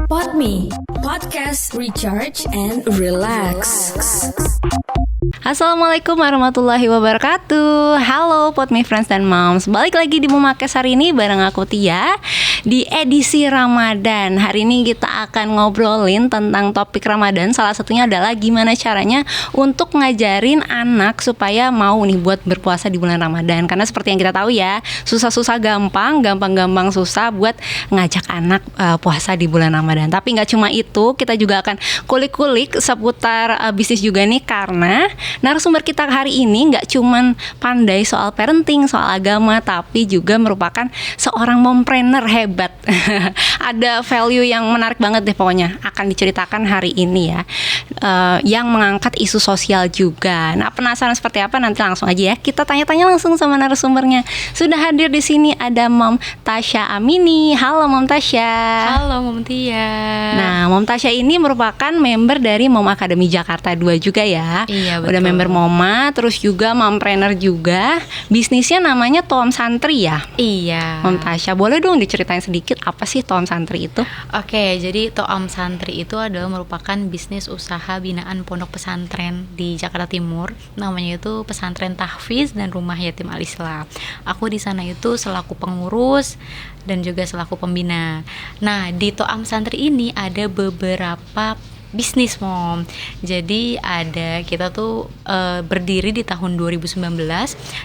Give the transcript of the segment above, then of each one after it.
Podme, podcast recharge and relax. Assalamualaikum warahmatullahi wabarakatuh. Halo Podme Friends dan Moms, balik lagi di Memakes hari ini bareng aku Tia di edisi Ramadan. Hari ini kita akan ngobrolin tentang topik Ramadan. Salah satunya adalah gimana caranya untuk ngajarin anak supaya mau nih buat berpuasa di bulan Ramadan. Karena seperti yang kita tahu ya, susah-susah gampang susah buat ngajak anak puasa di bulan Ramadan. Tapi nggak cuma itu, kita juga akan kulik-kulik seputar bisnis juga nih, karena narasumber kita hari ini nggak cuman pandai soal parenting, soal agama, tapi juga merupakan seorang mompreneur hebat. Ada value yang menarik banget deh pokoknya akan diceritakan hari ini ya, yang mengangkat isu sosial juga. Nah, penasaran seperti apa? Nanti langsung aja ya kita tanya-tanya langsung sama narasumbernya. Sudah hadir di sini ada Mom Tasya Amini. Halo Mom Tasya. Halo Mom Tia. Nah, Mom Tasya ini merupakan member dari Mom Academy Jakarta 2 juga ya. Iya, betul. Udah member Moma, terus juga mompreneur juga. Bisnisnya namanya Toam Santri ya. Iya. Mom Tasya, boleh dong diceritain sedikit apa sih Toam Santri itu? Oke, jadi Toam Santri itu adalah merupakan bisnis usaha binaan pondok pesantren di Jakarta Timur. Namanya itu Pesantren Tahfiz dan Rumah Yatim Al-Islam. Aku di sana itu selaku pengurus dan juga selaku pembina. Nah, di Toam Santri ini ada beberapa bisnis Mom. Jadi kita tuh berdiri di tahun 2019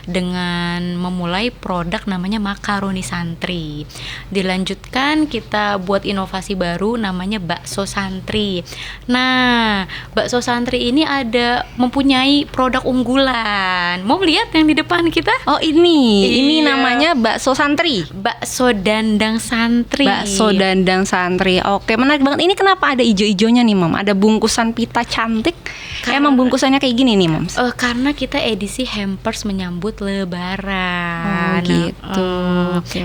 dengan memulai produk namanya makaroni santri. Dilanjutkan kita buat inovasi baru namanya bakso santri. Nah, bakso santri ini mempunyai produk unggulan. Mau lihat yang di depan kita? Oh, ini Iya. namanya bakso santri. Bakso dandang santri. Bakso dandang santri. Oke, menarik banget. Ini kenapa ada ijo-ijonya nih, Mom? Ada bungkusan pita cantik. Emang bungkusannya kayak gini nih, Moms? Karena kita edisi hampers menyambut Lebaran. Oh, gitu. Oke.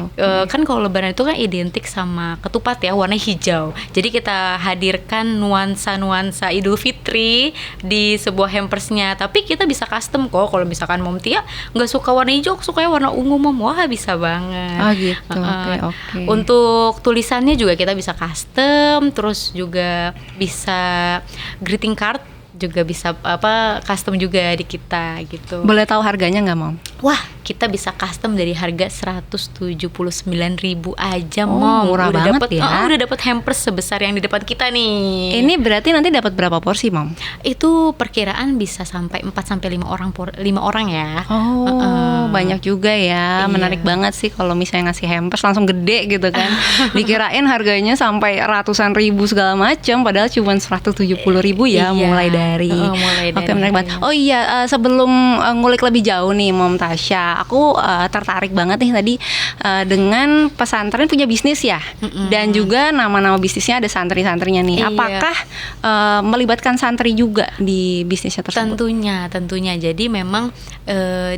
Kan kalau Lebaran itu kan identik sama ketupat ya, warna hijau. Jadi kita hadirkan nuansa-nuansa Idul Fitri di sebuah hampersnya. Tapi kita bisa custom kok. Kalau misalkan Mom Tia nggak suka warna hijau, sukanya warna ungu, Mom, wah bisa banget. Oh gitu. Oke. Untuk tulisannya juga kita bisa custom, terus juga bisa greeting card juga bisa custom juga di kita gitu. Boleh tahu harganya nggak, Mom? Wah, kita bisa custom dari harga 179.000 aja, Oh, Mom. murah banget ya. Udah dapat hampers sebesar yang di depan kita nih. Ini berarti nanti dapat berapa porsi, Mom? Itu perkiraan bisa sampai 4 sampai 5 orang ya. Oh, banyak juga ya. Iya. Menarik banget sih kalau misalnya ngasih hampers langsung gede gitu kan. Dikirain harganya sampai ratusan ribu segala macam, padahal cuma 170.000 ya. Iya. Mulai dari. Oke, menarik banget. Oh iya, sebelum ngulik lebih jauh nih, Mom Tasya, aku tertarik banget nih tadi dengan pesantren punya bisnis ya. Dan juga nama-nama bisnisnya ada santri-santrinya nih. Iya. Apakah melibatkan santri juga di bisnisnya tersebut? Tentunya. Jadi memang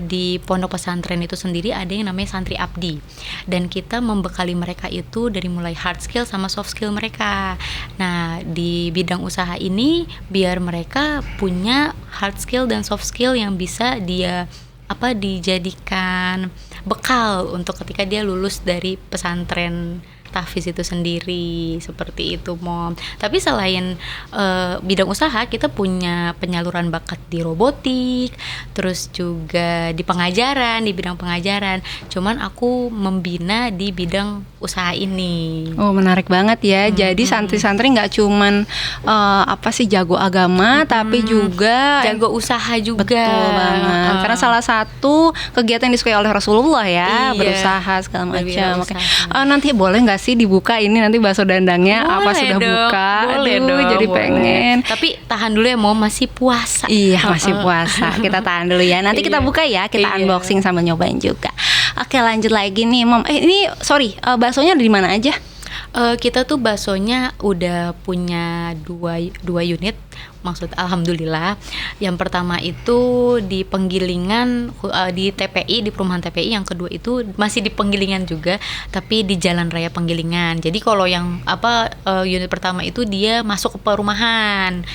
di pondok pesantren itu sendiri ada yang namanya santri abdi, dan kita membekali mereka itu dari mulai hard skill sama soft skill mereka. Nah, di bidang usaha ini biar mereka punya hard skill dan soft skill yang bisa dia dijadikan bekal untuk ketika dia lulus dari pesantren tahfiz itu sendiri, seperti itu, Mom. Tapi selain bidang usaha, kita punya penyaluran bakat di robotik, terus juga di bidang pengajaran. Cuman aku membina di bidang usaha ini. Oh, menarik banget ya. Jadi santri-santri nggak cuman jago agama, tapi juga jago usaha juga. Betul banget. Karena salah satu kegiatan yang disukai oleh Rasulullah ya, Iya, berusaha segala macam. Oke. berwirausaha. Nanti boleh nggak sih dibuka ini nanti bakso dandangnya? Apa Boleh sudah dong, buka? boleh Aduh, dong, jadi boleh. pengen. Tapi tahan dulu ya, Mom, masih puasa. Iya, masih puasa. Kita tahan dulu ya. Nanti kita Iya. buka ya, kita Iya. unboxing sambil nyobain juga. Oke, lanjut lagi nih, Mom. Baksonya dari mana aja? Kita tuh baksonya udah punya dua unit. Maksud alhamdulillah. Yang pertama itu di Penggilingan, di TPI, di perumahan TPI. Yang kedua itu masih di Penggilingan juga, tapi di Jalan Raya Penggilingan. Jadi kalau yang unit pertama itu dia masuk ke perumahan.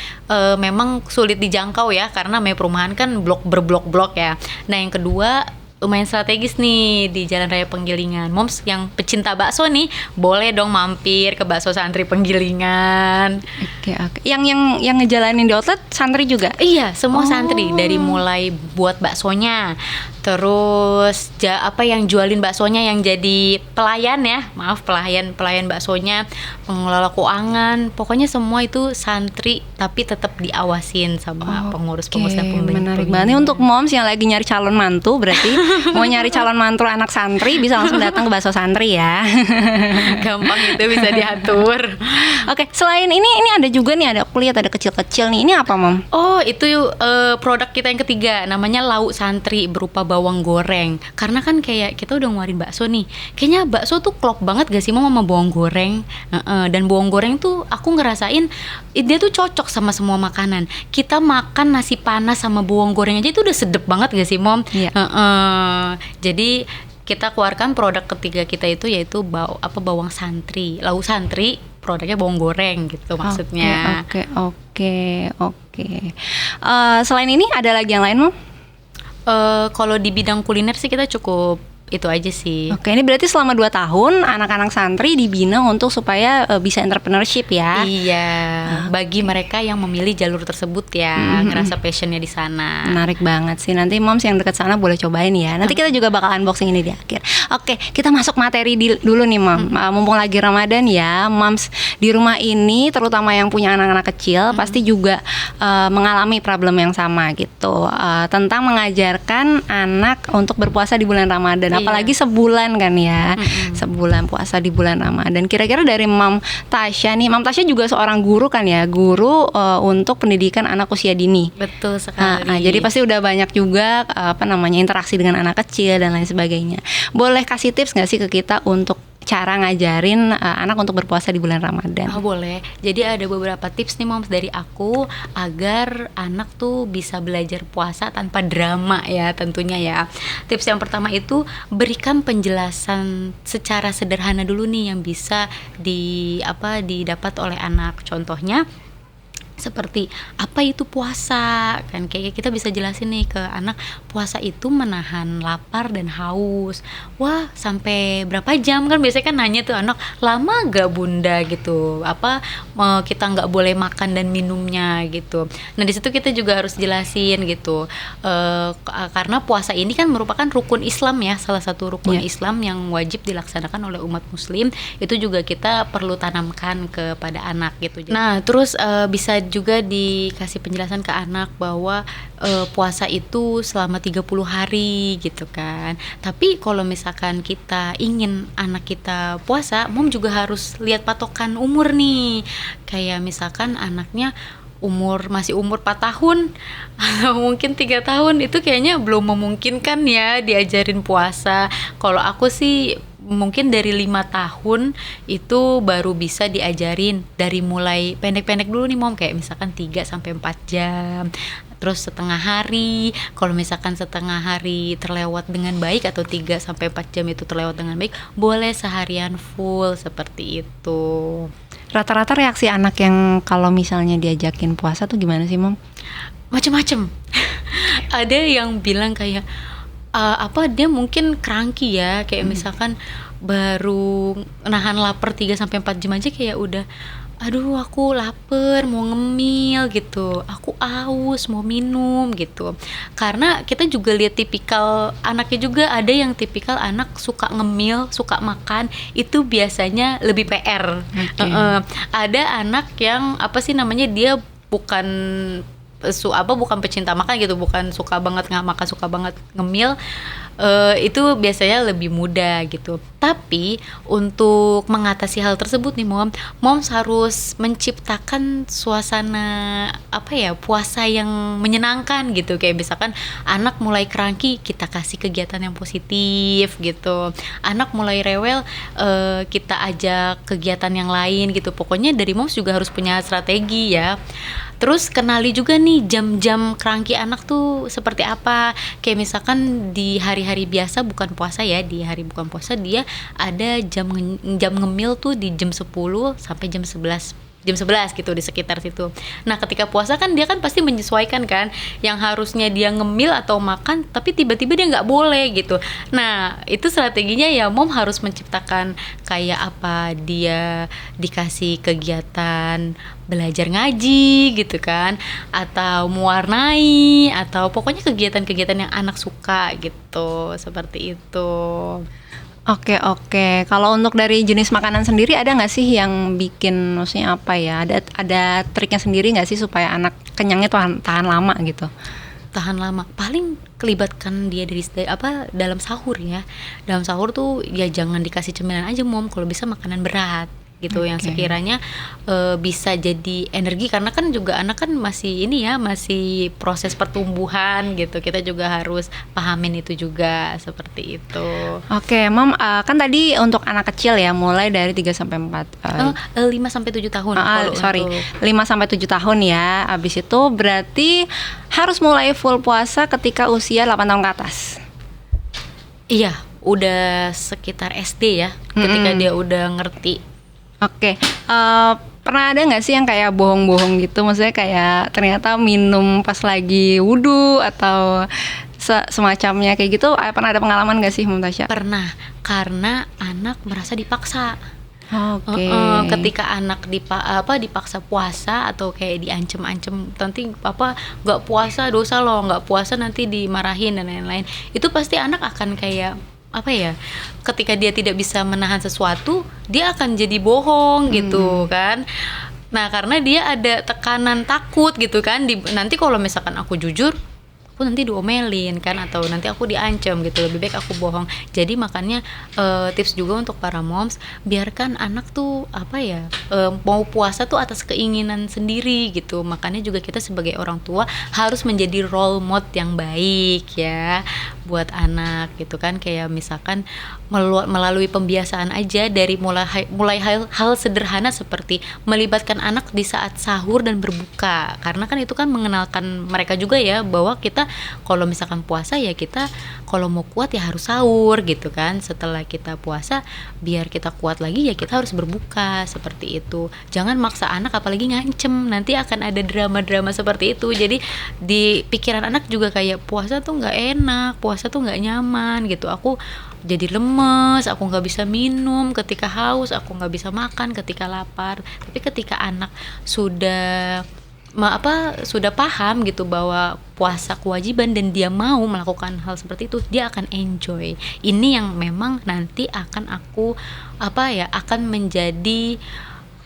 Memang sulit dijangkau ya, karena namanya perumahan kan blok berblok-blok ya. Nah, yang kedua lumayan strategis nih di Jalan Raya Penggilingan. Moms yang pecinta bakso nih, boleh dong mampir ke Bakso Santri Penggilingan. Oke. Yang ngejalanin di outlet santri juga? Iya, semua santri, dari mulai buat baksonya, terus yang jualin baksonya, yang jadi pelayan ya, pelayan baksonya, pengelola keuangan, pokoknya semua itu santri, tapi tetap diawasin sama pengurus-pengurus dan pembeli. Menarik banget. Ini untuk moms yang lagi nyari calon mantu, berarti mau nyari calon mantu anak santri bisa langsung datang ke Bakso Santri ya. Gampang, itu bisa diatur. Oke, selain ini ada juga nih, ada aku lihat ada kecil-kecil nih. Ini apa, Mom? Oh, itu produk kita yang ketiga, namanya lauk santri berupa bawang goreng. Karena kan kayak kita udah ngeluarin bakso nih, kayaknya bakso tuh klop banget gak sih Mom sama bawang goreng. Dan bawang goreng tuh aku ngerasain dia tuh cocok sama semua makanan. Kita makan nasi panas sama bawang goreng aja itu udah sedep banget gak sih Mom? Iya. Jadi kita keluarkan produk ketiga kita itu yaitu bawang santri, lauk santri, produknya bawang goreng gitu maksudnya. Oke. Selain ini ada lagi yang lain, Mom? Kalau di bidang kuliner sih kita cukup itu aja sih. Oke, ini berarti selama 2 tahun anak-anak santri dibina untuk supaya bisa entrepreneurship ya. Iya, bagi mereka yang memilih jalur tersebut ya, ngerasa passionnya di sana. Menarik banget sih. Nanti moms yang dekat sana boleh cobain ya. Nanti kita juga bakal unboxing ini di akhir. Oke, kita masuk materi dulu nih, Mom. Mumpung lagi Ramadan ya, moms di rumah ini terutama yang punya anak-anak kecil pasti juga mengalami problem yang sama gitu. Tentang mengajarkan anak untuk berpuasa di bulan Ramadan. Apalagi sebulan kan ya, sebulan puasa di bulan Ramadan. Kira-kira dari Mam Tasya nih, Mam Tasya juga seorang guru kan ya, guru untuk pendidikan anak usia dini. Betul sekali. Jadi pasti udah banyak juga interaksi dengan anak kecil dan lain sebagainya. Boleh kasih tips nggak sih ke kita untuk cara ngajarin anak untuk berpuasa di bulan Ramadan? Oh, boleh. Jadi ada beberapa tips nih Moms dari aku agar anak tuh bisa belajar puasa tanpa drama ya tentunya ya. Tips yang pertama itu berikan penjelasan secara sederhana dulu nih yang bisa didapat oleh anak. Contohnya seperti apa itu puasa, kan kayak kita bisa jelasin nih ke anak, puasa itu menahan lapar dan haus. Wah, sampai berapa jam, kan biasanya kan nanya tuh anak, lama gak bunda gitu, kita nggak boleh makan dan minumnya gitu. Nah di situ kita juga harus jelasin gitu, karena puasa ini kan merupakan rukun Islam ya, salah satu rukun Islam yang wajib dilaksanakan oleh umat muslim. Itu juga kita perlu tanamkan kepada anak gitu. Nah terus bisa juga dikasih penjelasan ke anak bahwa puasa itu selama 30 hari gitu kan. Tapi kalau misalkan kita ingin anak kita puasa, Mom juga harus lihat patokan umur nih. Kayak misalkan anaknya masih umur 4 tahun atau mungkin 3 tahun, itu kayaknya belum memungkinkan ya diajarin puasa. Kalau aku sih mungkin dari 5 tahun itu baru bisa diajarin, dari mulai pendek-pendek dulu nih Mom, kayak misalkan 3-4 jam, terus setengah hari. Kalau misalkan setengah hari terlewat dengan baik atau 3-4 jam itu terlewat dengan baik, boleh seharian full seperti itu. Rata-rata reaksi anak yang kalau misalnya diajakin puasa tuh gimana sih Mom? Macem-macem. Ada yang bilang kayak dia mungkin cranky ya, kayak misalkan baru nahan lapar 3-4 jam aja kayak udah, aduh aku lapar mau ngemil gitu, aku aus mau minum gitu. Karena kita juga lihat tipikal anaknya juga, ada yang tipikal anak suka ngemil, suka makan, itu biasanya lebih PR. Ada anak yang dia bukan pecinta makan gitu, bukan suka banget nggak makan, suka banget ngemil, itu biasanya lebih mudah gitu. Tapi untuk mengatasi hal tersebut nih Moms harus menciptakan suasana puasa yang menyenangkan gitu. Kayak misalkan anak mulai cranky, kita kasih kegiatan yang positif gitu. Anak mulai rewel, kita ajak kegiatan yang lain gitu. Pokoknya dari Moms juga harus punya strategi ya. Terus kenali juga nih jam-jam cranky anak tuh seperti apa. Kayak misalkan di hari-hari biasa bukan puasa ya, di hari bukan puasa dia ada jam ngemil tuh di jam 10 sampai jam 11 jam 11 gitu di sekitar situ. Nah ketika puasa kan dia kan pasti menyesuaikan kan, yang harusnya dia ngemil atau makan tapi tiba-tiba dia nggak boleh gitu. Nah itu strateginya ya mom harus menciptakan kayak apa, dia dikasih kegiatan belajar ngaji gitu kan, atau mewarnai, atau pokoknya kegiatan-kegiatan yang anak suka gitu, seperti itu. Oke. Kalau untuk dari jenis makanan sendiri ada nggak sih yang bikin, maksudnya apa ya? Ada triknya sendiri nggak sih supaya anak kenyangnya tahan lama gitu? Tahan lama, paling kelibatkan dia dari dalam sahur ya. Dalam sahur tuh ya jangan dikasih cemilan aja mom, kalau bisa makanan berat gitu, yang sekiranya bisa jadi energi, karena kan juga anak kan masih masih proses pertumbuhan gitu, kita juga harus pahamin itu juga, seperti itu. Oke, Mom, kan tadi untuk anak kecil ya, mulai dari 3 sampai 4 5 sampai 7 tahun. 5 sampai 7 tahun ya. Habis itu berarti harus mulai full puasa ketika usia 8 tahun ke atas. Iya, udah sekitar SD ya, ketika dia udah ngerti. Oke, pernah ada nggak sih yang kayak bohong-bohong gitu? Maksudnya kayak ternyata minum pas lagi wudhu atau semacamnya kayak gitu? Pernah ada pengalaman nggak sih, Tasya? Pernah, karena anak merasa dipaksa. Oke. Ketika anak dipaksa puasa atau kayak diancem-ancem, nanti nggak puasa dosa loh, nggak puasa nanti dimarahin dan lain-lain. Itu pasti anak akan kayak ketika dia tidak bisa menahan sesuatu, dia akan jadi bohong gitu kan. Nah karena dia ada tekanan takut gitu kan, nanti kalau misalkan aku jujur, aku nanti diomelin kan, atau nanti aku diancam gitu, lebih baik aku bohong. Jadi makanya tips juga untuk para moms, biarkan anak tuh mau puasa tuh atas keinginan sendiri gitu. Makanya juga kita sebagai orang tua harus menjadi role model yang baik ya buat anak gitu kan. Kayak misalkan melalui pembiasaan aja, dari mulai hal sederhana seperti melibatkan anak di saat sahur dan berbuka, karena kan itu kan mengenalkan mereka juga ya bahwa kita kalau misalkan puasa ya kita kalau mau kuat ya harus sahur gitu kan. Setelah kita puasa biar kita kuat lagi ya kita harus berbuka, seperti itu. Jangan maksa anak, apalagi ngancem, nanti akan ada drama-drama seperti itu. Jadi di pikiran anak juga kayak puasa tuh nggak enak, puasa tuh nggak nyaman gitu, aku jadi lemes, aku nggak bisa minum ketika haus, aku nggak bisa makan ketika lapar. Tapi ketika anak sudah paham gitu bahwa puasa kewajiban dan dia mau melakukan hal seperti itu, dia akan enjoy. Ini yang memang nanti akan akan menjadi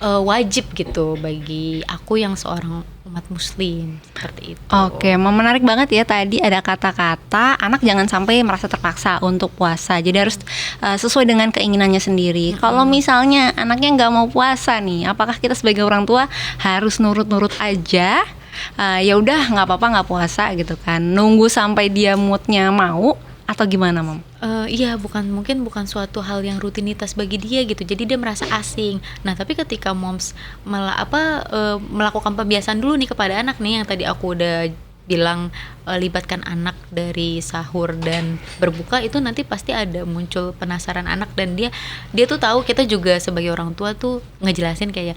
wajib gitu bagi aku yang seorang umat muslim, seperti itu. Oke, menarik banget ya, tadi ada kata-kata anak jangan sampai merasa terpaksa untuk puasa. Jadi harus sesuai dengan keinginannya sendiri. Kalau misalnya anaknya nggak mau puasa nih, apakah kita sebagai orang tua harus nurut-nurut aja? Ya udah nggak apa-apa nggak puasa gitu kan? Nunggu sampai dia moodnya mau atau gimana, Mom? Iya, mungkin bukan suatu hal yang rutinitas bagi dia gitu, jadi dia merasa asing. Nah tapi ketika moms melakukan pembiasaan dulu nih kepada anak nih, yang tadi aku udah bilang, libatkan anak dari sahur dan berbuka, itu nanti pasti ada muncul penasaran anak, dan dia tuh tahu kita juga sebagai orang tua tuh ngejelasin kayak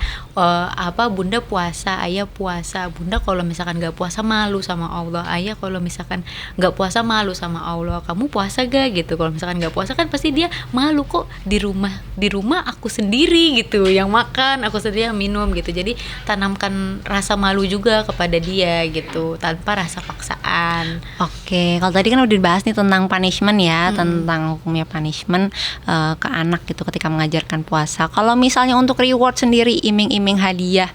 bunda puasa, ayah puasa, bunda kalau misalkan nggak puasa malu sama Allah, ayah kalau misalkan nggak puasa malu sama Allah, kamu puasa gak gitu. Kalau misalkan nggak puasa kan pasti dia malu, kok di rumah aku sendiri gitu yang makan, aku sendiri yang minum gitu. Jadi tanamkan rasa malu juga kepada dia gitu, tanpa rasa paksaan. Oke, kalau tadi kan udah dibahas nih tentang punishment ya, tentang hukumnya punishment ke anak gitu ketika mengajarkan puasa. Kalau misalnya untuk reward sendiri, iming-iming hadiah,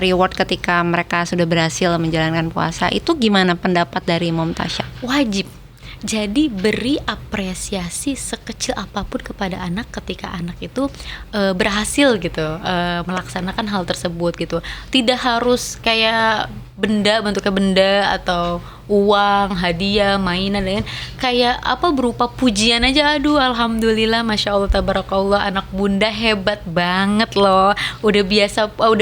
reward ketika mereka sudah berhasil menjalankan puasa, itu gimana pendapat dari Mom Tasya? Wajib. Jadi beri apresiasi sekecil apapun kepada anak ketika anak itu berhasil gitu melaksanakan hal tersebut gitu. Tidak harus kayak bentuknya benda atau uang, hadiah, mainan, dan kayak berupa pujian aja. Aduh, alhamdulillah, masya Allah, tabarakallah, anak bunda hebat banget loh, udah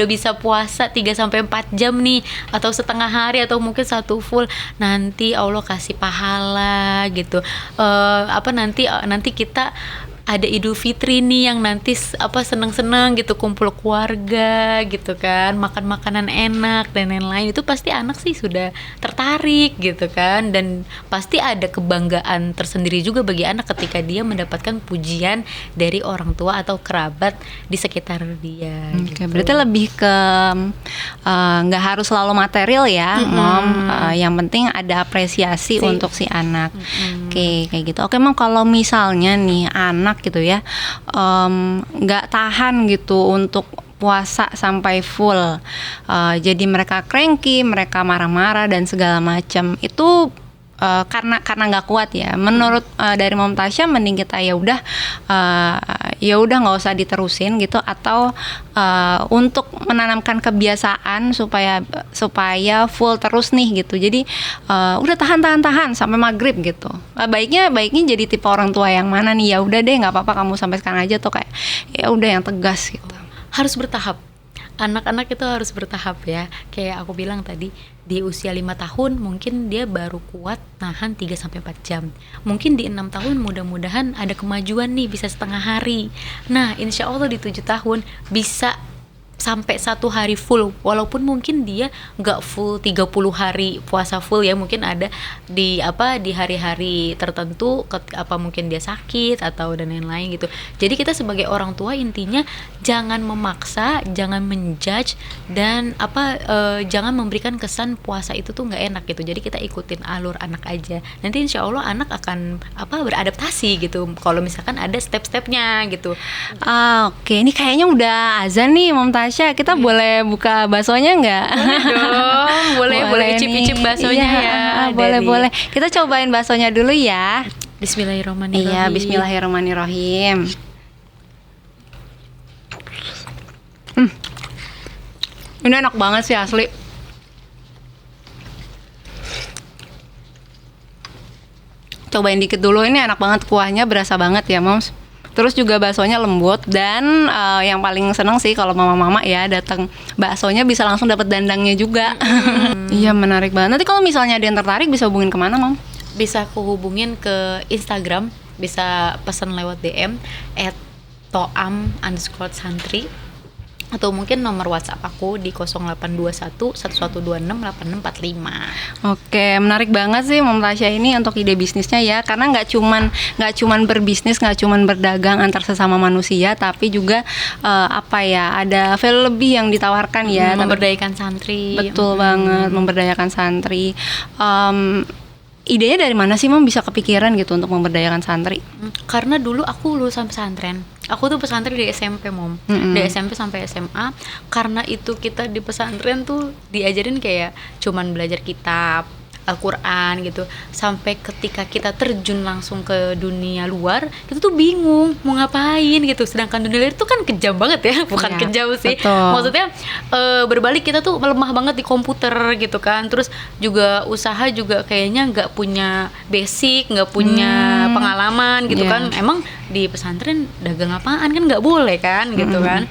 bisa puasa 3-4 jam nih, atau setengah hari, atau mungkin 1 full. Nanti Allah kasih pahala gitu. Nanti kita ada Idul Fitri nih yang nanti seneng-seneng gitu, kumpul keluarga gitu kan, makan makanan enak dan lain-lain, itu pasti anak sih sudah tertarik gitu kan, dan pasti ada kebanggaan tersendiri juga bagi anak ketika dia mendapatkan pujian dari orang tua atau kerabat di sekitar dia. Oke, gitu. berarti lebih ke nggak harus selalu material ya, Mom. Yang penting ada apresiasi untuk si anak. Oke, kayak gitu. Oke, Mom, kalau misalnya nih anak gitu ya, nggak tahan gitu untuk puasa sampai full, jadi mereka cranky, mereka marah-marah dan segala macam, itu karena nggak kuat ya. Menurut dari Mom Tasya, mending kita ya udah nggak usah diterusin gitu, atau untuk menanamkan kebiasaan supaya full terus nih gitu. Jadi udah tahan sampai maghrib gitu. Baiknya jadi tipe orang tua yang mana nih, ya udah deh nggak apa-apa kamu sampai sekarang aja, tuh kayak ya udah yang tegas gitu. Harus bertahap. Anak-anak itu harus bertahap ya. Kayak aku bilang tadi, di usia 5 tahun mungkin dia baru kuat nahan 3-4 jam. Mungkin di 6 tahun mudah-mudahan ada kemajuan nih, bisa setengah hari. Nah, insya Allah di 7 tahun bisa sampai 1 hari full, walaupun mungkin dia nggak full 30 hari puasa full ya, mungkin ada di hari-hari tertentu mungkin dia sakit atau dan lain-lain gitu. Jadi kita sebagai orang tua intinya jangan memaksa, jangan menjudge, dan jangan memberikan kesan puasa itu tuh nggak enak gitu. Jadi kita ikutin alur anak aja, nanti insya Allah anak akan beradaptasi gitu kalau misalkan ada step-stepnya gitu. Oke, ini kayaknya udah azan nih Mom Tasya, kita boleh buka baksonya nggak? Boleh dong, boleh icip-icip baksonya ya. Boleh. Kita cobain baksonya dulu ya. Bismillahirrahmanirrahim. Iya, Bismillahirrahmanirrahim. Ini enak banget sih asli. Cobain dikit dulu, ini enak banget, kuahnya berasa banget ya, Moms. Terus juga baksonya lembut, dan yang paling seneng sih kalau mama-mama ya datang baksonya bisa langsung dapat dandangnya juga. Iya, menarik banget. Nanti kalau misalnya ada yang tertarik bisa hubungin kemana, Mom? Bisa aku hubungin ke Instagram, bisa pesan lewat DM @toam_santri, atau mungkin nomor WhatsApp aku di 0821 1126 8645. Oke, menarik banget sih Mom Tasya ini untuk ide bisnisnya ya, karena nggak cuman berbisnis, nggak cuman berdagang antar sesama manusia, tapi juga ada value lebih yang ditawarkan ya. Memberdayakan santri. Betul banget, memberdayakan santri. Idenya dari mana sih Mom bisa kepikiran gitu untuk memberdayakan santri? Karena dulu aku lulusan pesantren. Aku tuh pesantren di SMP, Mom. Dari SMP sampai SMA. Karena itu kita di pesantren tuh diajarin kayak cuman belajar kitab, Al-Quran gitu, sampai ketika kita terjun langsung ke dunia luar, kita tuh bingung mau ngapain gitu. Sedangkan dunia luar itu kan kejam banget ya, bukan kejam sih, betul. Maksudnya berbalik kita tuh melemah banget di komputer gitu kan. Terus juga usaha juga kayaknya nggak punya basic, nggak punya pengalaman gitu kan. Emang di pesantren dagang apaan kan nggak boleh kan gitu kan.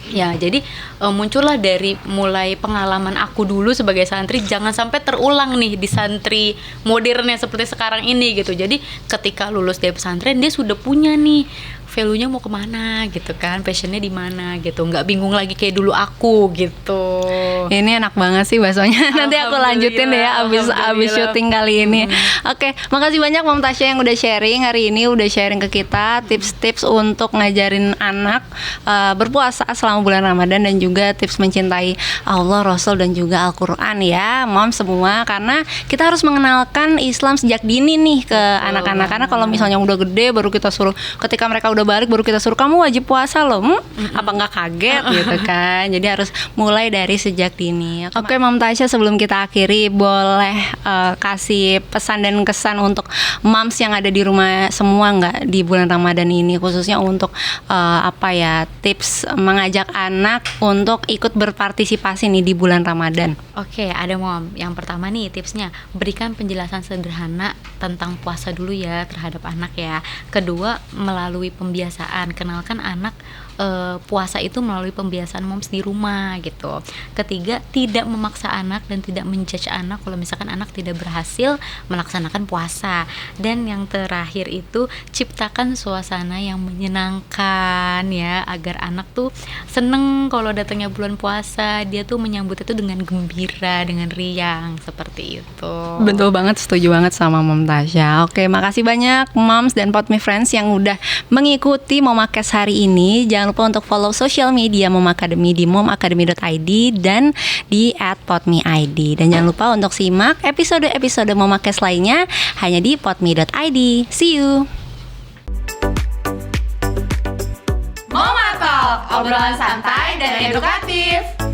Ya, jadi muncullah dari mulai pengalaman aku dulu sebagai santri, jangan sampai terulang nih di santri modernnya seperti sekarang ini gitu. Jadi ketika lulus dari pesantren dia sudah punya nih value-nya mau kemana gitu kan, passionnya di mana gitu, nggak bingung lagi kayak dulu aku gitu. Ini enak banget sih baksonya. Nanti aku lanjutin deh ya abis syuting kali ini. Oke, makasih banyak Mom Tasya yang udah sharing hari ini, udah sharing ke kita tips-tips untuk ngajarin anak berpuasa selama bulan Ramadan, dan juga tips mencintai Allah, Rasul, dan juga Al-Quran ya Mom semua, karena kita harus mengenalkan Islam sejak dini nih ke anak-anak. Karena kalau misalnya udah gede baru kita suruh, ketika mereka udah balik baru kita suruh kamu wajib puasa loh, apa nggak kaget gitu kan. Jadi harus mulai dari sejak dini. Oke Mom Tasya, sebelum kita akhiri boleh kasih pesan dan kesan untuk moms yang ada di rumah semua nggak di bulan Ramadan ini, khususnya untuk tips mengajak anak untuk ikut berpartisipasi nih di bulan Ramadan. Oke, ada Mom. Yang pertama nih tipsnya, berikan penjelasan sederhana tentang puasa dulu ya terhadap anak ya. Kedua, melalui kenalkan anak puasa itu melalui pembiasaan moms di rumah gitu. Ketiga, ketiga, tidak memaksa anak dan tidak menjudge anak kalau misalkan anak tidak berhasil melaksanakan puasa. Dan yang terakhir itu ciptakan suasana yang menyenangkan ya, agar anak tuh seneng kalau datangnya bulan puasa, dia tuh menyambut itu dengan gembira, dengan riang, seperti itu. Betul banget, setuju banget sama Mom Tasya. Oke, makasih banyak Moms dan Potmi Friends yang udah mengikuti Mom Akes hari ini. Jangan lupa untuk follow sosial media Mom Academy di momacademy.id dan di @potmi.id. Dan jangan lupa untuk simak episode-episode Mom Akes lainnya hanya di potmi.id. See you. Mama Talk, obrolan santai dan edukatif.